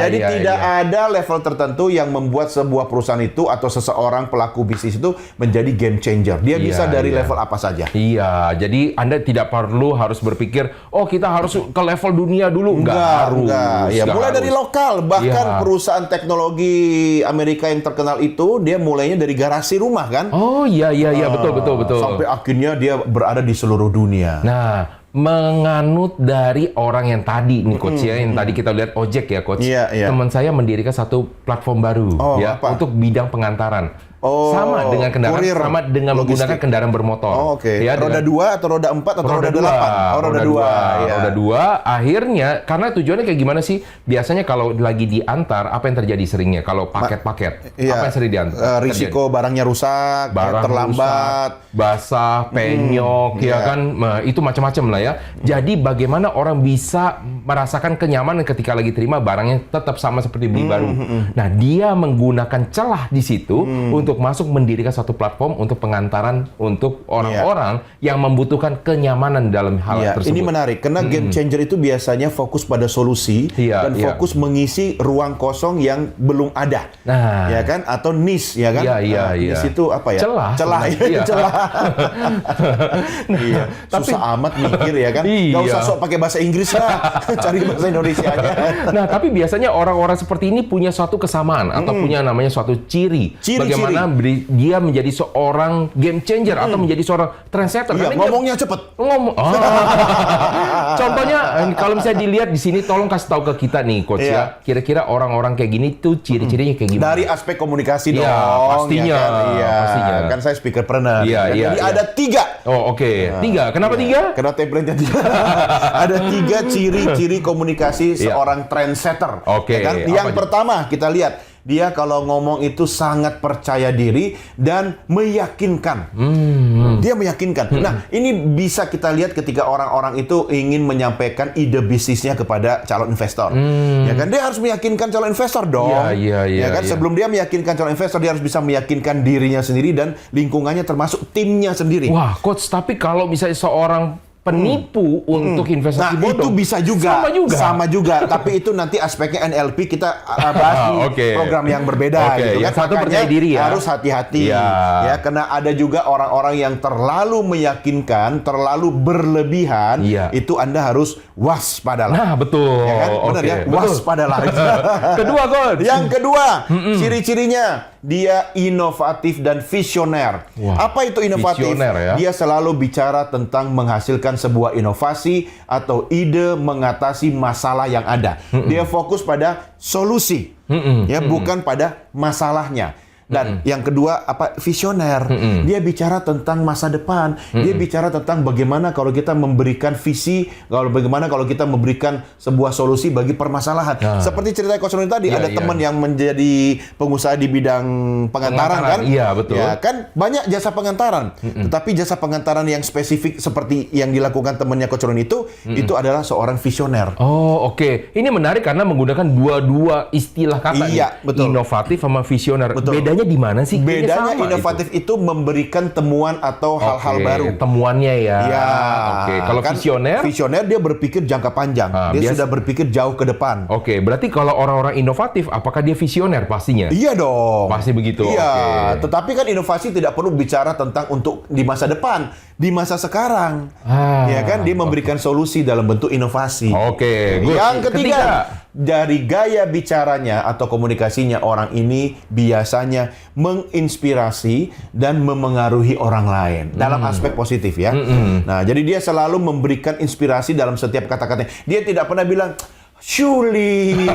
Jadi tidak ada level tertentu yang membuat sebuah perusahaan itu atau seseorang pelaku bisnis itu menjadi game changer. Dia bisa dari level apa saja. Iya, jadi Anda tidak perlu harus berpikir, oh kita harus ke level dunia dulu. Enggak. Ya, mulai dari lokal, bahkan perusahaan teknologi Amerika yang terkenal itu, dia mulainya dari garasi rumah kan? Oh iya, betul. Sampai akhirnya dia berada di seluruh dunia. Nah, menganut dari orang yang tadi nih coach ya, yang tadi kita lihat ojek ya coach. Teman saya mendirikan satu platform baru untuk bidang pengantaran. Sama dengan kendaraan, sama dengan menggunakan kendaraan bermotor. Ya, roda 2 atau roda 4 atau roda 8? Roda 2. Roda 2, akhirnya, karena tujuannya kayak gimana sih? Biasanya kalau lagi diantar, apa yang terjadi seringnya? Kalau paket-paket, apa yang sering diantar? Risiko barangnya rusak, terlambat, basah, penyok, ya kan? Nah, itu macam-macam lah ya. Jadi bagaimana orang bisa merasakan kenyamanan ketika lagi terima barangnya tetap sama seperti beli baru. Nah, dia menggunakan celah di situ untuk masuk mendirikan satu platform untuk pengantaran untuk orang-orang yang membutuhkan kenyamanan dalam hal tersebut. Ini menarik karena game changer itu biasanya fokus pada solusi dan fokus mengisi ruang kosong yang belum ada. Ya kan? Atau niche ya kan? Niche itu apa ya? Celah. Susah amat mikir ya kan? Gak usah sok pakai bahasa Inggris lah. Cari bahasa Indonesia aja. Nah, tapi biasanya orang-orang seperti ini punya suatu kesamaan atau punya namanya suatu ciri. Bagaimana dia menjadi seorang game changer atau menjadi seorang trendsetter. Ngomongnya cepet. Contohnya, kalau misalnya dilihat di sini, tolong kasih tahu ke kita nih, coach ya. Kira-kira orang-orang kayak gini tuh ciri-cirinya kayak gimana? Dari aspek komunikasi dong. Pastinya. Pastinya. Kan saya speakerpreneur. Jadi ada 3. Oh, oke. 3. Kenapa 3? Karena template-nya 3. Ada 3 ciri-ciri komunikasi seorang trendsetter. Yang pertama kita lihat. Dia kalau ngomong itu sangat percaya diri dan meyakinkan. Dia meyakinkan. Nah, ini bisa kita lihat ketika orang-orang itu ingin menyampaikan ide bisnisnya kepada calon investor. Ya kan, dia harus meyakinkan calon investor dong. Ya kan, sebelum dia meyakinkan calon investor, dia harus bisa meyakinkan dirinya sendiri dan lingkungannya termasuk timnya sendiri. Wah, coach, tapi kalau misalnya seorang penipu untuk investasi bodong. Itu bisa juga. Sama juga. Tapi itu nanti aspeknya NLP kita bahas di program yang berbeda. Gitu yang kan. satu percaya diri ya. Harus hati-hati. Ya, karena ada juga orang-orang yang terlalu meyakinkan, terlalu berlebihan. Itu Anda harus waspadalah. Nah, betul. Ya kan? Benar ya? Waspadalah. Kedua, coach. Yang kedua, ciri-cirinya dia inovatif dan visioner. Apa itu inovatif? Dia selalu bicara tentang menghasilkan sebuah inovasi atau ide mengatasi masalah yang ada. Dia fokus pada solusi, bukan pada masalahnya. Dan yang kedua, visioner. Dia bicara tentang masa depan. Dia bicara tentang bagaimana kalau kita memberikan visi, bagaimana kalau kita memberikan sebuah solusi bagi permasalahan. Seperti cerita Coach Roni tadi, ada teman yang menjadi pengusaha di bidang pengantaran kan? Iya, betul. Ya kan, banyak jasa pengantaran. Tetapi jasa pengantaran yang spesifik seperti yang dilakukan temannya Coach Roni itu adalah seorang visioner. Oh, oke. Ini menarik karena menggunakan dua istilah kata nih. Betul. Inovatif sama visioner. Betul. Bedanya bedanya di mana sih? Kayaknya Bedanya sama inovatif itu memberikan temuan atau hal-hal baru. Temuannya ya. Ya. Oke. Kalau Kan visioner? Visioner dia berpikir jangka panjang. Dia sudah berpikir jauh ke depan. Oke, berarti kalau orang-orang inovatif, apakah dia visioner pastinya? Iya dong. Pasti begitu. Iya. Tetapi kan inovasi tidak perlu bicara tentang untuk di masa depan, di masa sekarang. Ya kan, dia memberikan solusi dalam bentuk inovasi. Oke. Good. Yang ketiga, dari gaya bicaranya atau komunikasinya orang ini biasanya menginspirasi dan memengaruhi orang lain dalam aspek positif ya. Nah, jadi dia selalu memberikan inspirasi dalam setiap kata-katanya. Dia tidak pernah bilang sulit,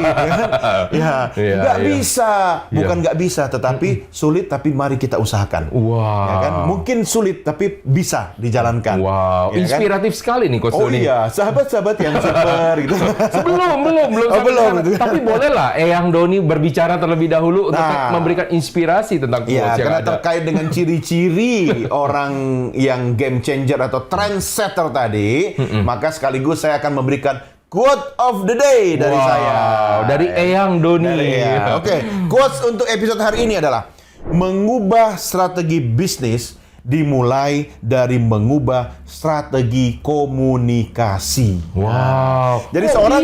nggak bisa, bukan nggak bisa, tetapi sulit, tapi mari kita usahakan. Wow. Ya kan? Mungkin sulit, tapi bisa dijalankan. Wow, Ya inspiratif sekali nih Coach Doni. Oh iya, sahabat-sahabat yang super gitu. Belum. Tapi bolehlah Eyang Doni berbicara terlebih dahulu untuk memberikan inspirasi tentang quotes yang karena ada. terkait dengan ciri-ciri orang yang game changer atau trendsetter tadi, maka sekaligus saya akan memberikan quote of the day dari saya. Dari Eyang Doni. Oke, quotes untuk episode hari ini adalah mengubah strategi bisnis dimulai dari mengubah strategi komunikasi. Wow. Jadi seorang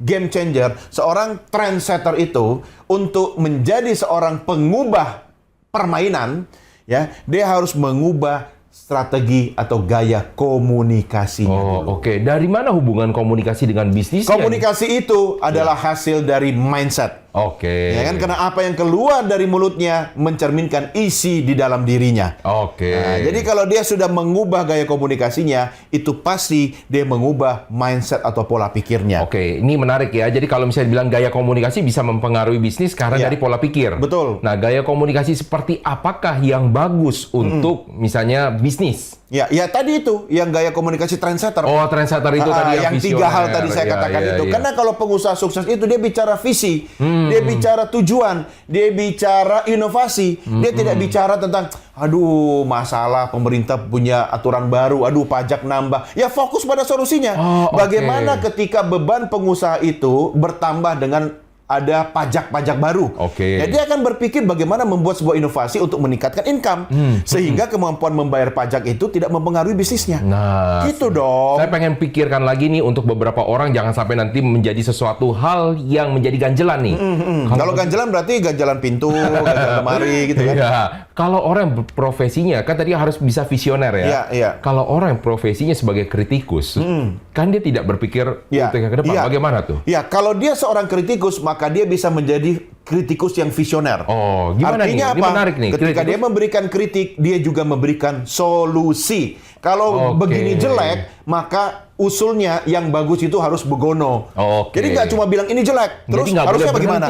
game changer, seorang trendsetter itu untuk menjadi seorang pengubah permainan, ya, dia harus mengubah strategi atau gaya komunikasinya. Oke. Dari mana hubungan komunikasi dengan bisnis? Komunikasi itu adalah hasil dari mindset. Oke. Ya kan, karena apa yang keluar dari mulutnya mencerminkan isi di dalam dirinya. Oke. Nah, jadi kalau dia sudah mengubah gaya komunikasinya, itu pasti dia mengubah mindset atau pola pikirnya. Oke, ini menarik ya. Jadi kalau misalnya bilang gaya komunikasi bisa mempengaruhi bisnis karena dari pola pikir. Betul. Nah, gaya komunikasi seperti apakah yang bagus untuk misalnya bisnis? Ya tadi itu yang gaya komunikasi trendsetter. Oh, trendsetter itu tadi yang visioner. 3 hal tadi saya katakan itu. Karena kalau pengusaha sukses itu dia bicara visi, dia bicara tujuan, dia bicara inovasi, dia tidak bicara tentang aduh masalah pemerintah punya aturan baru, aduh pajak nambah. Ya fokus pada solusinya. Bagaimana ketika beban pengusaha itu bertambah dengan ada pajak-pajak baru. Oke. Jadi dia akan berpikir bagaimana membuat sebuah inovasi untuk meningkatkan income sehingga kemampuan membayar pajak itu tidak mempengaruhi bisnisnya. Nah, gitu dong. Saya pengen pikirkan lagi nih untuk beberapa orang jangan sampai nanti menjadi sesuatu hal yang menjadi ganjelan nih. Kalau ganjelan berarti ganjalan pintu, ganjalan lemari gitu kan. Iya. Kalau orang yang profesinya kan tadi harus bisa visioner ya. Iya. Kalau orang yang profesinya sebagai kritikus, kan dia tidak berpikir ke depan. Bagaimana tuh? Ya, kalau dia seorang kritikus maka dia bisa menjadi kritikus yang visioner. Oh, gimana Artinya nih? Ini apa? menarik nih. Ketika dia memberikan kritik, dia juga memberikan solusi. Kalau begini jelek, maka usulnya yang bagus itu harus begono. Jadi nggak cuma bilang ini jelek, terus harusnya bagaimana?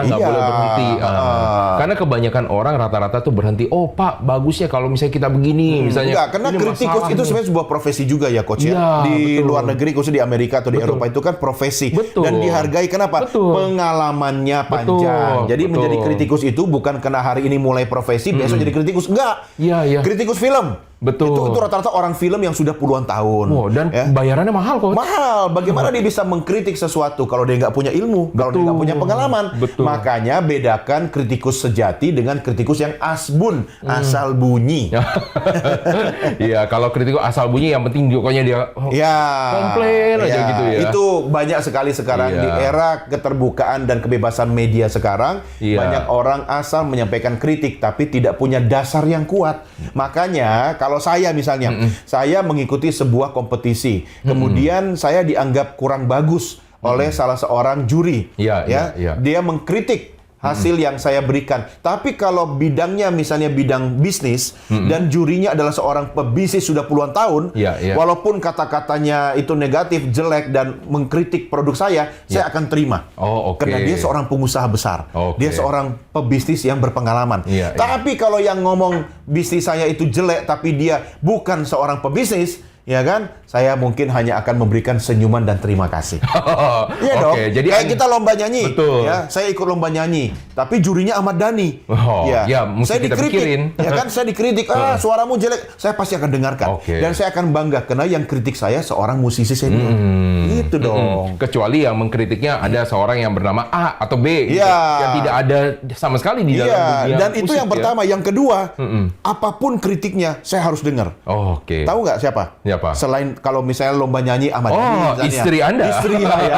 Nggak boleh berhenti. Karena kebanyakan orang rata-rata tuh berhenti. Oh Pak, bagusnya kalau misalnya kita begini, misalnya. Enggak, karena kritikus itu sebenarnya sebuah profesi juga ya Coach ya. Di luar negeri, khususnya di Amerika atau di Eropa itu kan profesi. Dan dihargai kenapa? Pengalamannya panjang. Jadi menjadi kritikus itu bukan karena hari ini mulai profesi, besok jadi kritikus. Enggak. Kritikus film. Betul. Itu rata-rata orang film yang sudah puluhan tahun. Dan bayarannya mahal kok. Mahal. Bagaimana dia bisa mengkritik sesuatu kalau dia nggak punya ilmu, kalau dia nggak punya pengalaman? Makanya bedakan kritikus sejati dengan kritikus yang asbun, asal bunyi. Iya, kalau kritikus asal bunyi yang penting pokoknya dia komplain aja gitu ya. Itu banyak sekali sekarang di era keterbukaan dan kebebasan media sekarang. Banyak orang asal menyampaikan kritik tapi tidak punya dasar yang kuat. Makanya kalau saya misalnya, saya mengikuti sebuah kompetisi, kemudian saya dianggap kurang bagus oleh salah seorang juri, dia mengkritik hasil yang saya berikan. Tapi kalau bidangnya misalnya bidang bisnis dan jurinya adalah seorang pebisnis sudah puluhan tahun, walaupun kata-katanya itu negatif, jelek dan mengkritik produk saya akan terima. Karena dia seorang pengusaha besar, dia seorang pebisnis yang berpengalaman. Tapi kalau yang ngomong bisnis saya itu jelek tapi dia bukan seorang pebisnis, ya kan? Saya mungkin hanya akan memberikan senyuman dan terima kasih. Iya dong. Jadi kayak kita lomba nyanyi. Betul. Ya, saya ikut lomba nyanyi, tapi jurinya Ahmad Dhani. Mesti saya kita dikritik. pikirin. Ya kan, saya dikritik. Suaramu jelek. Saya pasti akan dengarkan. Dan saya akan bangga karena yang kritik saya seorang musisi senior. Gitu dong. Kecuali yang mengkritiknya ada seorang yang bernama A atau B gitu, yang tidak ada sama sekali di dalam dunia dan itu musik, yang pertama. Yang kedua, apapun kritiknya saya harus dengar. Tahu nggak siapa? Siapa? Selain kalau misalnya lomba nyanyi Ahmad Dhani, istri Anda. Istri saya.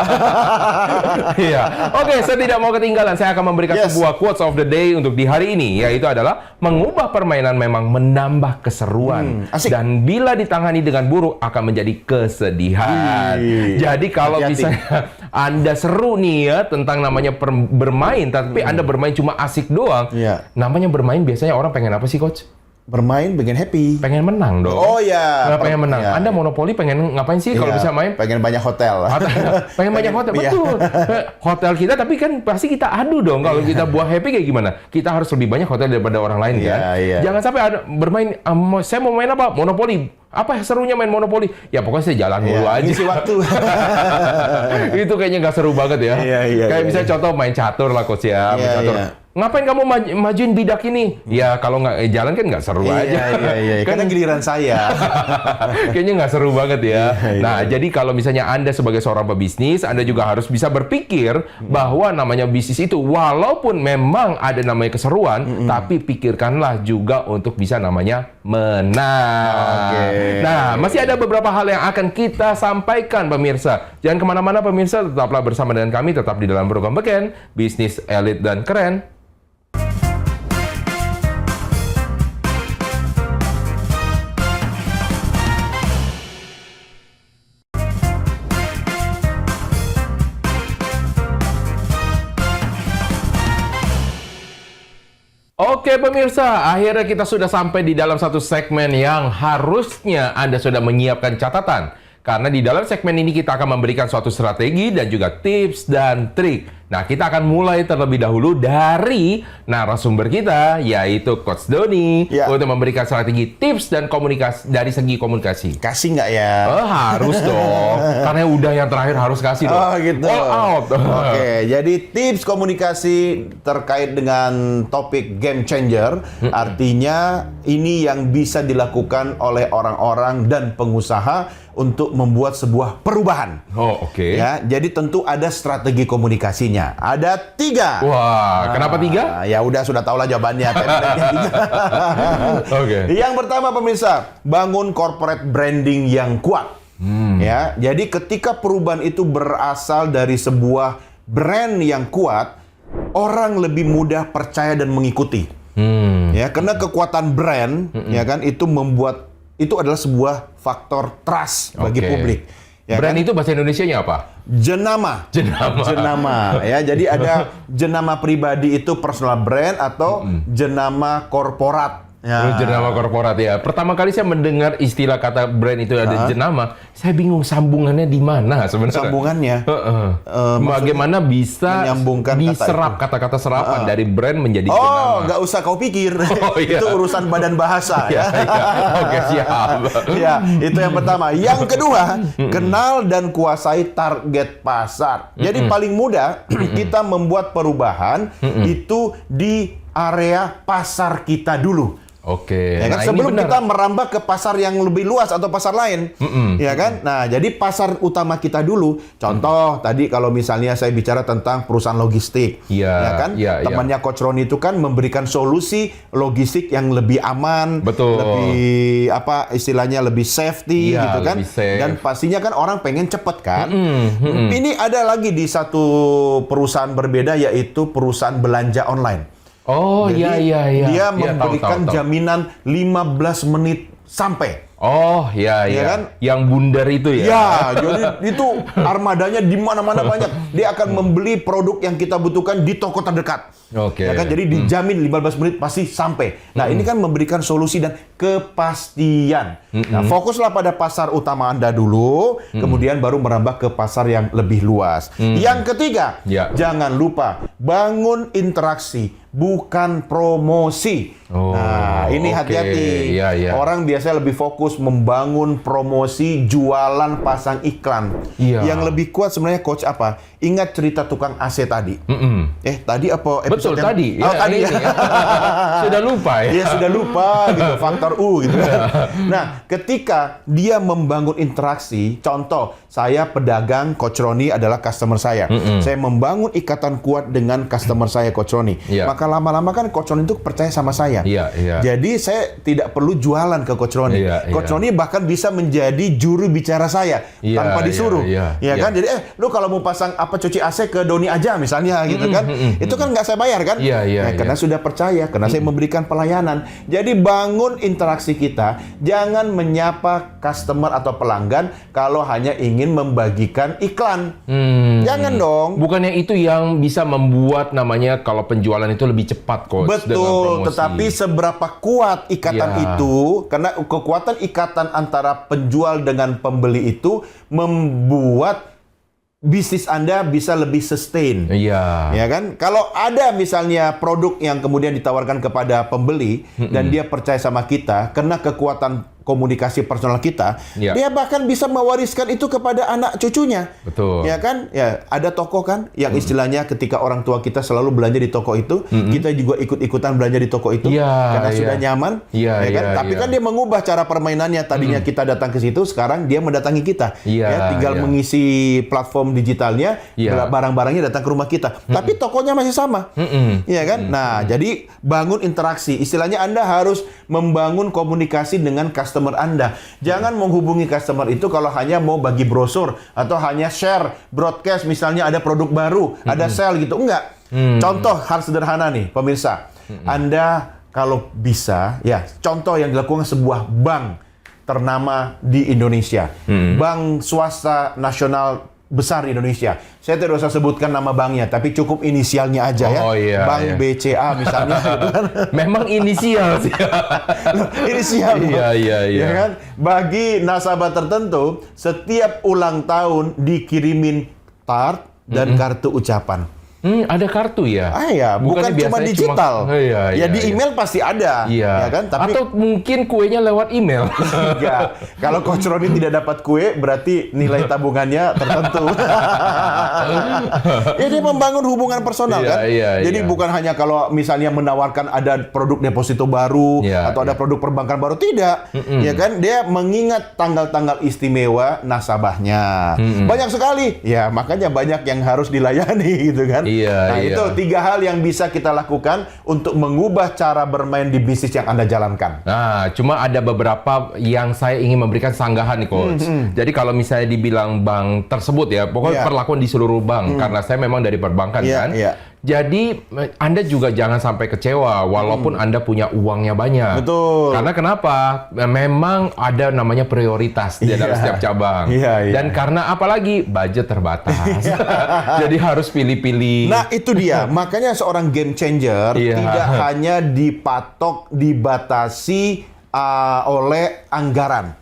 Iya. Oke, saya tidak mau ketinggalan. Saya akan memberikan sebuah quotes of the day untuk di hari ini, yaitu adalah mengubah permainan memang menambah keseruan. Dan bila ditangani dengan buruk akan menjadi kesedihan. Jadi kalau misalnya Anda seru nih ya tentang namanya bermain, tapi Anda bermain cuma asik doang. Namanya bermain biasanya orang pengen apa sih, Coach? Bermain pengen happy. Pengen menang dong. Oh ya. Nggak pengen menang. Anda monopoli pengen ngapain sih kalau bisa main? Pengen banyak hotel. Pengen banyak hotel. Betul. Hotel kita, tapi kan pasti kita adu dong. Kalau kita buat happy kayak gimana? Kita harus lebih banyak hotel daripada orang lain kan? Jangan sampai ada bermain, saya mau main apa? Monopoli. Apa serunya main monopoli? Ya pokoknya saya jalan mulu aja. Ngisi waktu. Itu kayaknya nggak seru banget ya. Kayak misalnya contoh main catur lah, Coach ya. Main catur. Ngapain kamu majuin bidak ini? Ya kalau nggak jalan kan nggak seru aja. Karena giliran saya. Kayaknya nggak seru banget ya. Nah, jadi kalau misalnya Anda sebagai seorang pebisnis, Anda juga harus bisa berpikir bahwa namanya bisnis itu walaupun memang ada namanya keseruan, tapi pikirkanlah juga untuk bisa namanya menang. Nah, masih ada beberapa hal yang akan kita sampaikan pemirsa. Jangan kemana-mana pemirsa, tetaplah bersama dengan kami, tetap di dalam program Beken, Bisnis Elit dan Keren. Oke pemirsa, akhirnya kita sudah sampai di dalam satu segmen yang harusnya Anda sudah menyiapkan catatan. Karena di dalam segmen ini kita akan memberikan suatu strategi dan juga tips dan trik. Nah, kita akan mulai terlebih dahulu dari narasumber kita, yaitu Coach Doni, untuk memberikan strategi, tips, dan komunikasi dari segi komunikasi. Kasih nggak ya? Harus dong, karena udah yang terakhir harus kasih dong. Oh gitu. All out. Oke, jadi tips komunikasi terkait dengan topik game changer, artinya ini yang bisa dilakukan oleh orang-orang dan pengusaha untuk membuat sebuah perubahan. Ya, jadi tentu ada strategi komunikasinya. Ada 3. Wah, kenapa 3? Ya udah sudah tahu lah jawabannya. Yang pertama pemirsa, bangun corporate branding yang kuat. Ya, jadi ketika perubahan itu berasal dari sebuah brand yang kuat, orang lebih mudah percaya dan mengikuti. Ya, karena kekuatan brand, ya kan, itu adalah sebuah faktor trust bagi publik. Ya brand kan? itu bahasa Indonesianya apa? Jenama. Ya, jadi ada jenama pribadi itu personal brand atau jenama korporat. Ya. Jenama korporat ya. Pertama kali saya mendengar istilah kata brand itu ada jenama, saya bingung sambungannya di mana sebenarnya. Sambungannya? Bagaimana bisa diserap kata-kata serapan dari brand menjadi jenama? Oh, nggak usah kau pikir. Itu urusan badan bahasa ya. Oke, siap. Ya, itu yang pertama. Yang kedua, kenal dan kuasai target pasar. Jadi paling mudah kita membuat perubahan itu di area pasar kita dulu. Ya kan? Sebelum kita merambah ke pasar yang lebih luas atau pasar lain, ya kan? Nah, jadi pasar utama kita dulu. Contoh tadi kalau misalnya saya bicara tentang perusahaan logistik, ya kan? Temannya Coach Roni itu kan memberikan solusi logistik yang lebih aman, lebih istilahnya lebih safety, gitu kan? Dan pastinya kan orang pengen cepet kan? Ini ada lagi di satu perusahaan berbeda, yaitu perusahaan belanja online. Oh, jadi, iya. Dia memberikan jaminan 15 menit sampai. Oh, iya. Kan? Yang bundar itu ya? Ya, jadi itu armadanya di mana-mana banyak. Dia akan membeli produk yang kita butuhkan di toko terdekat. Ya kan? Jadi dijamin 15 menit pasti sampai. Nah, ini kan memberikan solusi dan kepastian. Nah, fokuslah pada pasar utama Anda dulu, kemudian baru merambah ke pasar yang lebih luas. Yang ketiga, jangan lupa bangun interaksi, bukan promosi. Nah, ini hati-hati. Orang biasanya lebih fokus membangun promosi, jualan, pasang iklan. Yang lebih kuat sebenarnya coach apa? Ingat cerita tukang AC tadi. Tadi apa episode? Betul, tadi. Tadi. Sudah lupa ya. Dia sudah lupa gitu, faktor U gitu kan. Nah, ketika dia membangun interaksi, contoh, saya pedagang, Coach Roni adalah customer saya. Saya membangun ikatan kuat dengan customer saya, Coach Roni. Maka lama-lama kan Coach Roni itu percaya sama saya. Jadi saya tidak perlu jualan ke Coach Roni. Coach Roni bahkan bisa menjadi juru bicara saya tanpa disuruh. Kan? Jadi lu kalau mau pasang cuci AC ke Doni aja misalnya gitu kan. Itu kan nggak saya bayar kan? Karena sudah percaya, karena saya memberikan pelayanan. Jadi bangun interaksi kita, jangan menyapa customer atau pelanggan kalau hanya ingin membagikan iklan. Jangan dong. Bukannya itu yang bisa membuat namanya kalau penjualan itu lebih cepat, Coach. Betul, tetapi seberapa kuat ikatan itu, karena kekuatan ikatan antara penjual dengan pembeli itu membuat bisnis Anda bisa lebih sustain. Ya kan? Kalau ada misalnya produk yang kemudian ditawarkan kepada pembeli dan dia percaya sama kita karena kekuatan komunikasi personal kita, dia bahkan bisa mewariskan itu kepada anak cucunya. Betul. Ya kan? Ya, ada toko kan yang istilahnya ketika orang tua kita selalu belanja di toko itu, kita juga ikut-ikutan belanja di toko itu karena sudah nyaman, Tapi kan dia mengubah cara permainannya. Tadinya kita datang ke situ, sekarang dia mendatangi kita. Tinggal mengisi platform digitalnya, barang-barangnya datang ke rumah kita. Tapi tokonya masih sama. Ya kan? Nah, jadi bangun interaksi. Istilahnya Anda harus membangun komunikasi dengan customer Anda. Jangan menghubungi customer itu kalau hanya mau bagi brosur atau hanya share broadcast, misalnya ada produk baru, ada sale gitu. Enggak. Contoh hal sederhana nih, pemirsa. Anda kalau bisa, contoh yang dilakukan sebuah bank ternama di Indonesia. Bank swasta nasional besar di Indonesia. Saya tidak usah sebutkan nama banknya, tapi cukup inisialnya aja Bank BCA misalnya. Gitu kan. Memang inisial sih. Inisial. Iya. Kan? Bagi nasabah tertentu, setiap ulang tahun dikirimin tart dan kartu ucapan. Ada kartu ya? Bukan cuma digital. Di email pasti ada. Ya kan? Tapi atau mungkin kuenya lewat email. Enggak. Kalau Coach Roni tidak dapat kue, berarti nilai tabungannya tertentu. Dia membangun hubungan personal kan? Jadi bukan hanya kalau misalnya menawarkan ada produk deposito baru atau ada produk perbankan baru, tidak. Ya kan? Dia mengingat tanggal-tanggal istimewa nasabahnya. Banyak sekali. Ya, makanya banyak yang harus dilayani gitu kan. Itu 3 hal yang bisa kita lakukan untuk mengubah cara bermain di bisnis yang Anda jalankan. Nah, cuma ada beberapa yang saya ingin memberikan sanggahan nih, Coach. Jadi kalau misalnya dibilang bank tersebut pokoknya perlakuan di seluruh bank, karena saya memang dari perbankan kan. Jadi Anda juga jangan sampai kecewa walaupun Anda punya uangnya banyak. Betul. Karena kenapa? Memang ada namanya prioritas di dalam setiap cabang. Dan karena apalagi budget terbatas. Jadi harus pilih-pilih. Nah, itu dia. Makanya seorang game changer tidak hanya dibatasi oleh anggaran.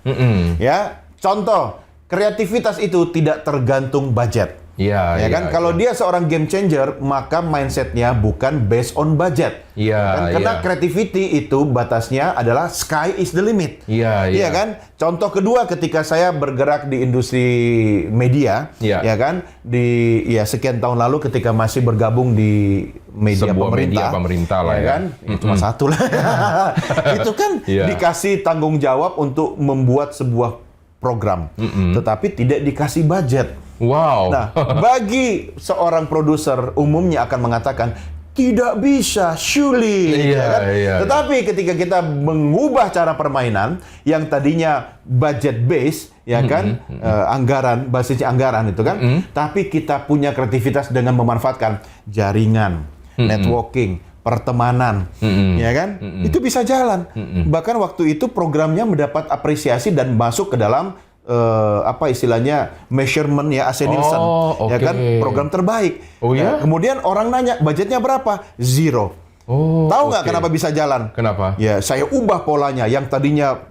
Contoh, kreativitas itu tidak tergantung budget. Kalau dia seorang game changer, maka mindsetnya bukan based on budget. Karena creativity itu batasnya adalah sky is the limit. Kan? Contoh kedua, ketika saya bergerak di industri media, sekian tahun lalu ketika masih bergabung di media sebuah pemerintah, media pemerintah lah kan? Cuma satu lah. Itu kan dikasih tanggung jawab untuk membuat sebuah program, tetapi tidak dikasih budget. Wow. Nah, bagi seorang produser umumnya akan mengatakan tidak bisa, sulit. Tetapi ketika kita mengubah cara permainan yang tadinya budget base, anggaran, basisnya anggaran itu kan, tapi kita punya kreativitas dengan memanfaatkan jaringan, networking, pertemanan, itu bisa jalan. Bahkan waktu itu programnya mendapat apresiasi dan masuk ke dalam istilahnya measurement AC Nielsen, program terbaik. Kemudian orang nanya budgetnya berapa? 0. Tahu nggak kenapa bisa jalan? Kenapa? Ya, saya ubah polanya. Yang tadinya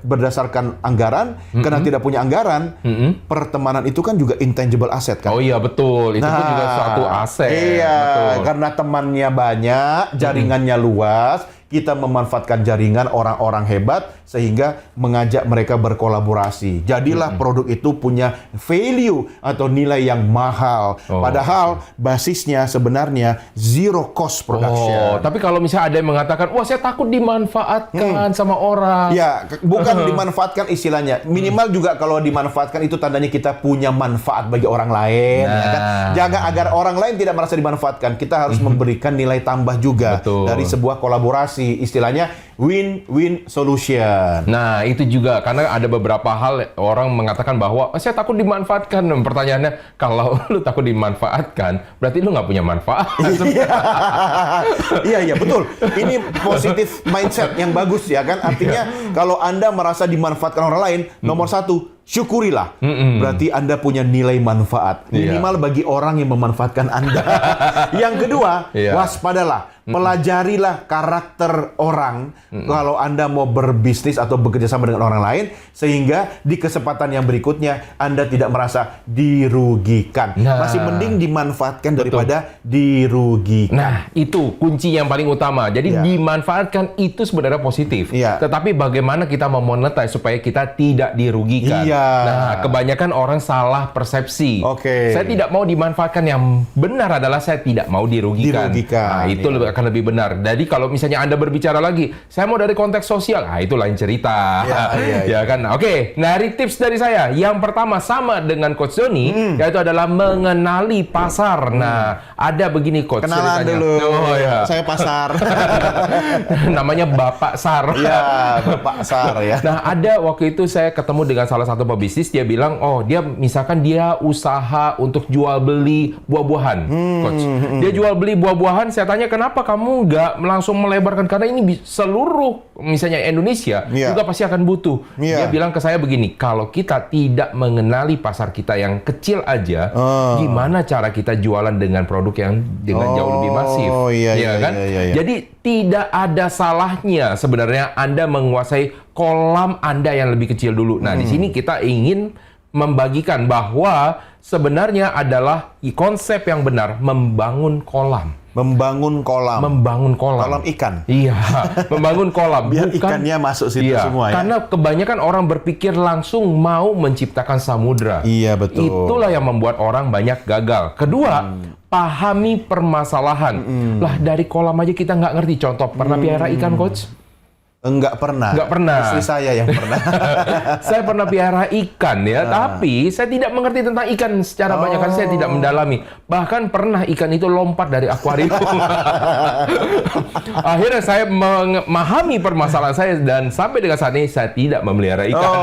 berdasarkan anggaran, karena tidak punya anggaran, pertemanan itu kan juga intangible asset kan? Oh iya betul, itu pun juga suatu aset. Iya, betul. karena temannya banyak, jaringannya luas, kita memanfaatkan jaringan orang-orang hebat sehingga mengajak mereka berkolaborasi. Jadilah produk itu punya value atau nilai yang mahal. Padahal basisnya sebenarnya zero cost production. Tapi kalau misalnya ada yang mengatakan, wah saya takut dimanfaatkan sama orang. Ya, bukan dimanfaatkan istilahnya. Minimal juga kalau dimanfaatkan itu tandanya kita punya manfaat bagi orang lain. Ya kan? Jaga agar orang lain tidak merasa dimanfaatkan. Kita harus memberikan nilai tambah juga dari sebuah kolaborasi. Istilahnya win-win solution. Nah, itu juga karena ada beberapa hal orang mengatakan bahwa saya takut dimanfaatkan. Pertanyaannya, kalau lu takut dimanfaatkan, berarti lu nggak punya manfaat. Iya, betul. Ini positif mindset yang bagus ya kan. Artinya kalau Anda merasa dimanfaatkan orang lain, nomor satu, syukurilah. Berarti Anda punya nilai manfaat. Minimal bagi orang yang memanfaatkan Anda. Yang kedua, waspadalah. Pelajarilah karakter orang kalau Anda mau berbisnis atau bekerja sama dengan orang lain, sehingga di kesempatan yang berikutnya Anda tidak merasa dirugikan. Masih mending dimanfaatkan daripada dirugikan. Nah, itu kunci yang paling utama. Jadi dimanfaatkan itu sebenarnya positif. Tetapi bagaimana kita memonetize supaya kita tidak dirugikan. Nah, kebanyakan orang salah persepsi. Saya tidak mau dimanfaatkan, yang benar adalah saya tidak mau dirugikan. Nah, itu akan lebih benar. Jadi kalau misalnya Anda berbicara lagi, saya mau dari konteks sosial, itu lain cerita. Ya kan? Oke, dari tips dari saya, yang pertama sama dengan Coach Doni, yaitu adalah mengenali pasar. Nah, ada begini Coach. Kenalan ceritanya. dulu. Saya pasar. Namanya Bapak Sar. Iya, Bapak Sar ya. Nah, ada waktu itu saya ketemu dengan salah satu pebisnis, dia bilang, dia misalkan dia usaha untuk jual beli buah-buahan, Coach. Dia jual beli buah-buahan, saya tanya, kenapa kamu nggak langsung melebarkan? Karena ini seluruh, misalnya Indonesia, juga pasti akan butuh. Dia bilang ke saya begini, kalau kita tidak mengenali pasar kita yang kecil aja, gimana cara kita jualan dengan produk yang dengan jauh lebih masif? Jadi tidak ada salahnya sebenarnya Anda menguasai kolam Anda yang lebih kecil dulu. Nah, di sini kita ingin membagikan bahwa sebenarnya adalah konsep yang benar membangun kolam. Membangun kolam. Membangun kolam. Kolam ikan. Iya, membangun kolam. Biar ikannya masuk situ semua ya. Karena kebanyakan orang berpikir langsung mau menciptakan samudra. Iya, betul. Itulah yang membuat orang banyak gagal. Kedua, pahami permasalahan. Lah, dari kolam aja kita nggak ngerti. Contoh, pernah piara ikan, Coach? Enggak pernah. Enggak pernah. Istri saya yang pernah. Saya pernah piara ikan ya, tapi saya tidak mengerti tentang ikan secara banyak, kan saya tidak mendalami. Bahkan pernah ikan itu lompat dari akuarium. Akhirnya saya memahami permasalahan saya, dan sampai dengan saat ini saya tidak memelihara ikan.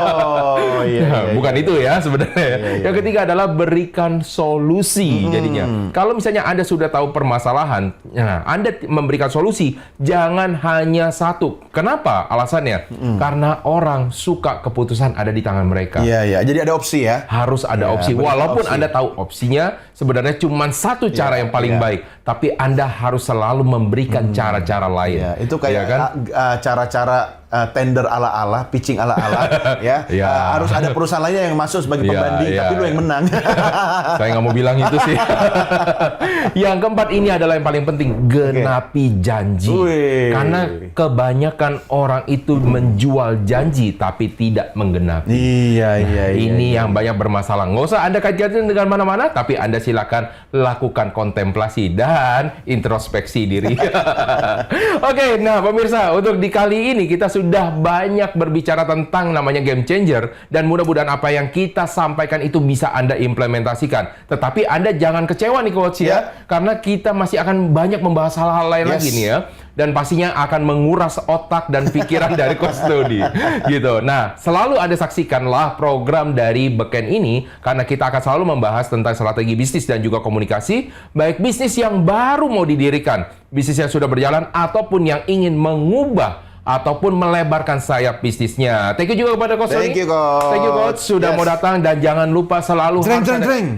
Bukan itu ya sebenarnya. Yang ketiga adalah berikan solusi jadinya. Kalau misalnya Anda sudah tahu permasalahan, Anda memberikan solusi, jangan hanya satu. Kenapa? Alasannya? Karena orang suka keputusan ada di tangan mereka. Iya. Jadi ada opsi ya? Harus ada opsi. Walaupun Anda tahu opsinya sebenarnya cuma satu cara yang paling baik, tapi Anda harus selalu memberikan cara-cara lain. Itu kayak cara-cara tender ala-ala, pitching ala-ala, ya. Harus ada perusahaan lainnya yang masuk sebagai pembanding, tapi lu yang menang. Saya nggak mau bilang itu sih. Yang keempat ini adalah yang paling penting, genapi janji. Karena kebanyakan orang itu menjual janji tapi tidak menggenapi. Ini yang banyak bermasalah. Nggak usah Anda kaitkan dengan mana-mana, tapi Anda silakan lakukan kontemplasi dan introspeksi diri. Oke, nah pemirsa, untuk di kali ini kita sudah banyak berbicara tentang namanya game changer, dan mudah-mudahan apa yang kita sampaikan itu bisa Anda implementasikan. Tetapi Anda jangan kecewa nih Coach ya, karena kita masih akan banyak membahas hal-hal lain lagi nih ya. Dan pastinya akan menguras otak dan pikiran dari Coach Doni. Gitu. Nah, selalu Anda saksikanlah program dari Beken ini, karena kita akan selalu membahas tentang strategi bisnis dan juga komunikasi, baik bisnis yang baru mau didirikan, bisnis yang sudah berjalan, ataupun yang ingin mengubah ataupun melebarkan sayap bisnisnya. Thank you juga kepada Coach Sony. Thank you, Coach. Thank you, Coach, sudah mau datang, dan jangan lupa selalu Jreng.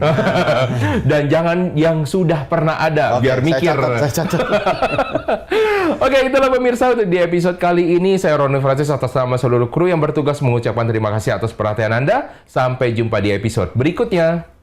dan jangan yang sudah pernah ada, biar mikir. Saya catat. Oke, itulah pemirsa untuk di episode kali ini. Saya Roni Francis atas nama seluruh kru yang bertugas mengucapkan terima kasih atas perhatian Anda. Sampai jumpa di episode berikutnya.